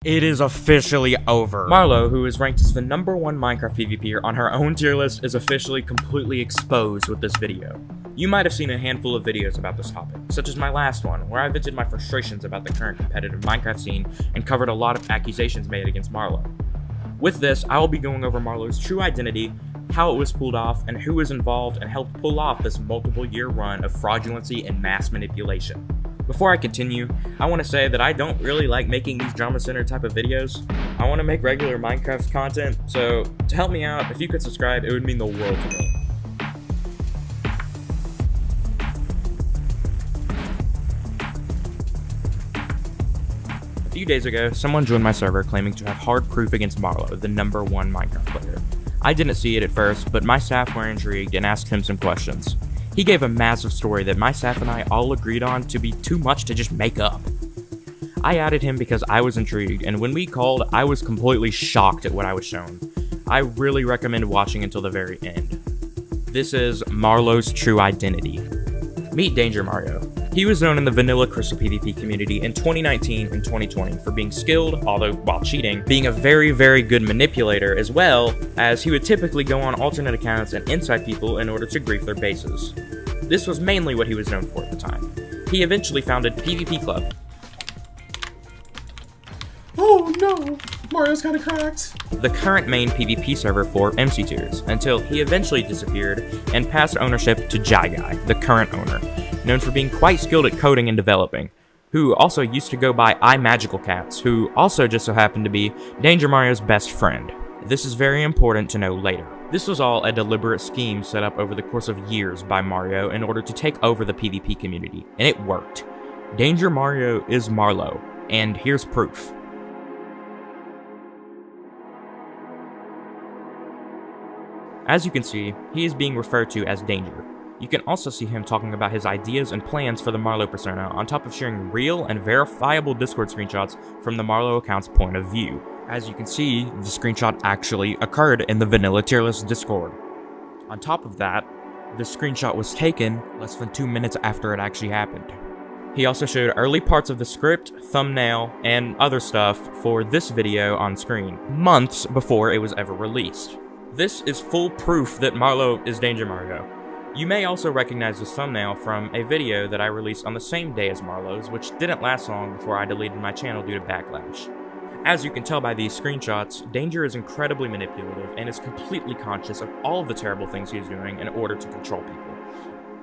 It is officially over. Marlow, who is ranked as the #1 Minecraft PvPer on her own tier list, is officially completely exposed with this video. You might have seen a handful of videos about this topic, such as my last one, where I vented my frustrations about the current competitive Minecraft scene and covered a lot of accusations made against Marlow. With this, I will be going over Marlow's true identity, how it was pulled off, and who was involved and helped pull off this multiple-year run of fraudulency and mass manipulation. Before I continue, I want to say that I don't really like making these drama center type of videos. I want to make regular Minecraft content, so to help me out, if you could subscribe, it would mean the world to me. A few days ago, someone joined my server claiming to have hard proof against Marlow, the #1 Minecraft player. I didn't see it at first, but my staff were intrigued and asked him some questions. He gave a massive story that my staff and I all agreed on to be too much to just make up. I added him because I was intrigued, and when we called, I was completely shocked at what I was shown. I really recommend watching until the very end. This is Marlow's true identity. Meet Danger Mario. He was known in the vanilla Crystal PvP community in 2019 and 2020 for being skilled, although while cheating, being a very, very good manipulator, as well as he would typically go on alternate accounts and inside people in order to grief their bases. This was mainly what he was known for at the time. He eventually founded PvP Club. Oh no! Mario's kinda cracked! The current main PvP server for MC tiers, until he eventually disappeared and passed ownership to Guy, the current owner, known for being quite skilled at coding and developing, who also used to go by iMagicalCats, who also just so happened to be Danger Mario's best friend. This is very important to know later. This was all a deliberate scheme set up over the course of years by Mario in order to take over the PvP community, and it worked. Danger Mario is Marlow, and here's proof. As you can see, he is being referred to as Danger. You can also see him talking about his ideas and plans for the Marlow persona, on top of sharing real and verifiable Discord screenshots from the Marlow account's point of view. As you can see, the screenshot actually occurred in the vanilla tier list Discord. On top of that, the screenshot was taken less than 2 minutes after it actually happened. He also showed early parts of the script, thumbnail, and other stuff for this video on screen, months before it was ever released. This is full proof that Marlow is Danger Mario. You may also recognize this thumbnail from a video that I released on the same day as Marlow's, which didn't last long before I deleted my channel due to backlash. As you can tell by these screenshots, Danger is incredibly manipulative and is completely conscious of all of the terrible things he is doing in order to control people.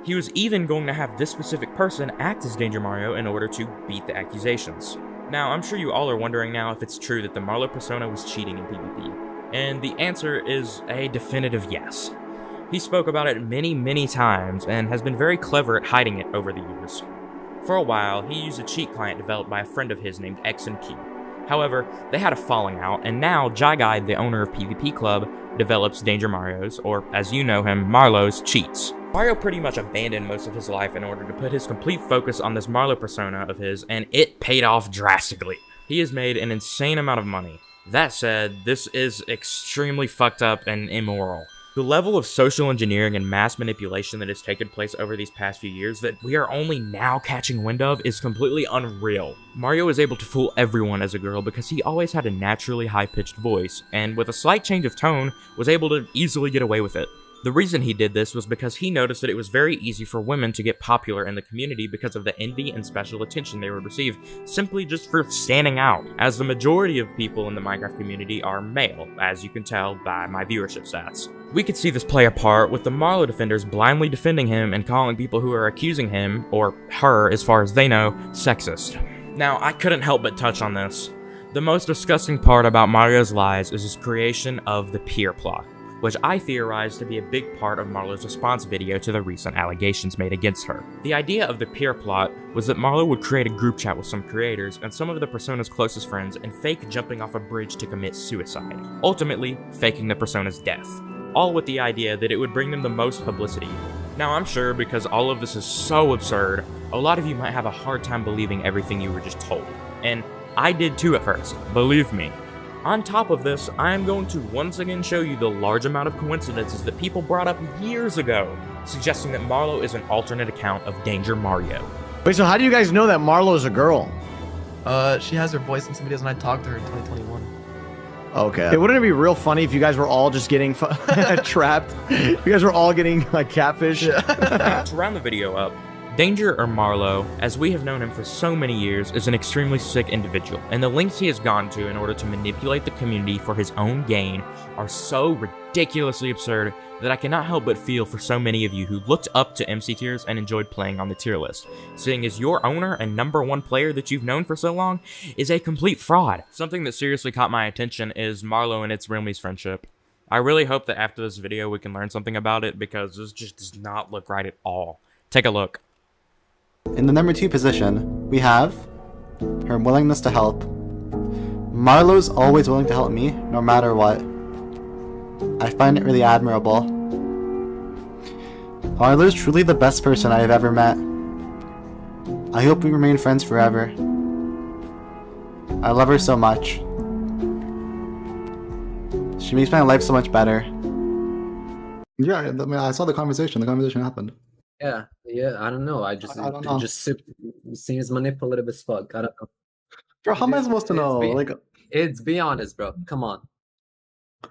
He was even going to have this specific person act as Danger Mario in order to beat the accusations. Now, I'm sure you all are wondering now if it's true that the Marlow persona was cheating in PvP, and the answer is a definitive yes. He spoke about it many times and has been very clever at hiding it over the years. For a while, he used a cheat client developed by a friend of his named Aximity. However, they had a falling out, and now Guy, the owner of PvP Club, develops Danger Mario's, or as you know him, Marlow's cheats. Mario pretty much abandoned most of his life in order to put his complete focus on this Marlow persona of his, and it paid off drastically. He has made an insane amount of money. That said, this is extremely fucked up and immoral. The level of social engineering and mass manipulation that has taken place over these past few years that we are only now catching wind of is completely unreal. Mario is able to fool everyone as a girl because he always had a naturally high-pitched voice, and with a slight change of tone, was able to easily get away with it. The reason he did this was because he noticed that it was very easy for women to get popular in the community because of the envy and special attention they would receive simply just for standing out, as the majority of people in the Minecraft community are male, as you can tell by my viewership stats. We could see this play a part with the Marlow defenders blindly defending him and calling people who are accusing him, or her as far as they know, sexist. Now, I couldn't help but touch on this. The most disgusting part about Mario's lies is his creation of the peer plot, which I theorized to be a big part of Marlow's response video to the recent allegations made against her. The idea of the peer plot was that Marlow would create a group chat with some creators and some of the persona's closest friends and fake jumping off a bridge to commit suicide, ultimately faking the persona's death, all with the idea that it would bring them the most publicity. Now, I'm sure because all of this is so absurd, a lot of you might have a hard time believing everything you were just told, and I did too at first, believe me. On top of this, I am going to once again show you the large amount of coincidences that people brought up years ago, suggesting that Marlow is an alternate account of Danger Mario. Wait, so how do you guys know that Marlow is a girl? She has her voice in some videos, and I talked to her in 2021. Okay. Hey, wouldn't it be real funny if you guys were all just getting trapped? You guys were all getting like catfish. To round the video up, Danger, or Marlow, as we have known him for so many years, is an extremely sick individual, and the lengths he has gone to in order to manipulate the community for his own gain are so ridiculously absurd that I cannot help but feel for so many of you who looked up to MC tiers and enjoyed playing on the tier list, seeing as your owner and #1 player that you've known for so long is a complete fraud. Something that seriously caught my attention is Marlow and its Realmy's friendship. I really hope that after this video we can learn something about it, because this just does not look right at all. Take a look. In the #2 position, we have her willingness to help. Marlow's always willing to help me, no matter what. I find it really admirable. Marlow's truly the best person I have ever met. I hope we remain friends forever. I love her so much. She makes my life so much better. Yeah, I mean, I saw the conversation. The conversation happened. Yeah, I don't know. I don't know. It just seems manipulative as fuck. I don't know. Bro, how am I supposed to know? Be honest, bro. Come on.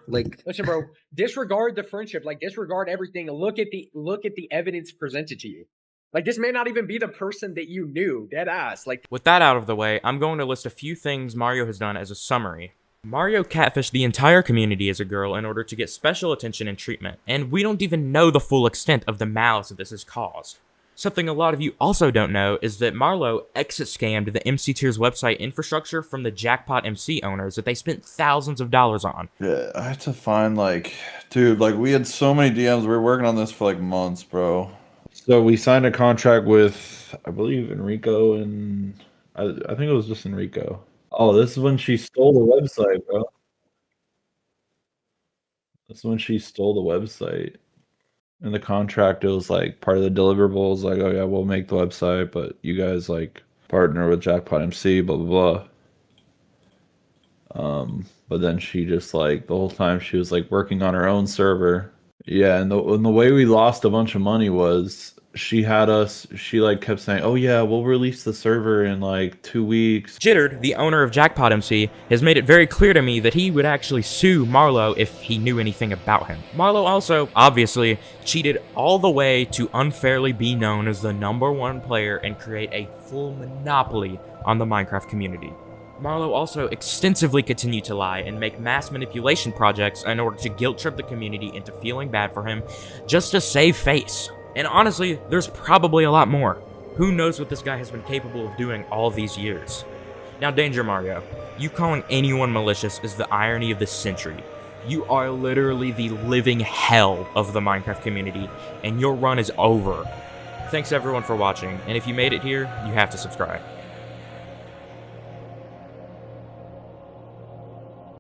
Like, listen, bro. Disregard the friendship. Like, disregard everything. Look at the evidence presented to you. Like, this may not even be the person that you knew. Dead ass. Like, with that out of the way, I'm going to list a few things Mario has done as a summary. Mario catfished the entire community as a girl in order to get special attention and treatment, and we don't even know the full extent of the malice that this has caused. Something a lot of you also don't know is that Marlow exit scammed the MC Tiers website infrastructure from the Jackpot MC owners that they spent thousands of dollars on. Yeah, I had to find, dude, we had so many DMs. We were working on this for months, bro. So we signed a contract with, I believe, Enrico, and I think it was just Enrico. Oh, this is when she stole the website, bro. This is when she stole the website. In the contract, it was part of the deliverables, oh yeah, we'll make the website, but you guys partner with Jackpot MC, blah blah blah. But then she just the whole time she was working on her own server. Yeah, and the way we lost a bunch of money was she kept saying, oh yeah, we'll release the server in 2 weeks. Jittered, the owner of Jackpot MC, has made it very clear to me that he would actually sue Marlow if he knew anything about him. Marlow also, obviously, cheated all the way to unfairly be known as the #1 player and create a full monopoly on the Minecraft community. Marlow also extensively continued to lie and make mass manipulation projects in order to guilt-trip the community into feeling bad for him just to save face. And honestly, there's probably a lot more. Who knows what this guy has been capable of doing all these years. Now, Danger Mario, you calling anyone malicious is the irony of the century. You are literally the living hell of the Minecraft community, and your run is over. Thanks everyone for watching, and if you made it here, you have to subscribe.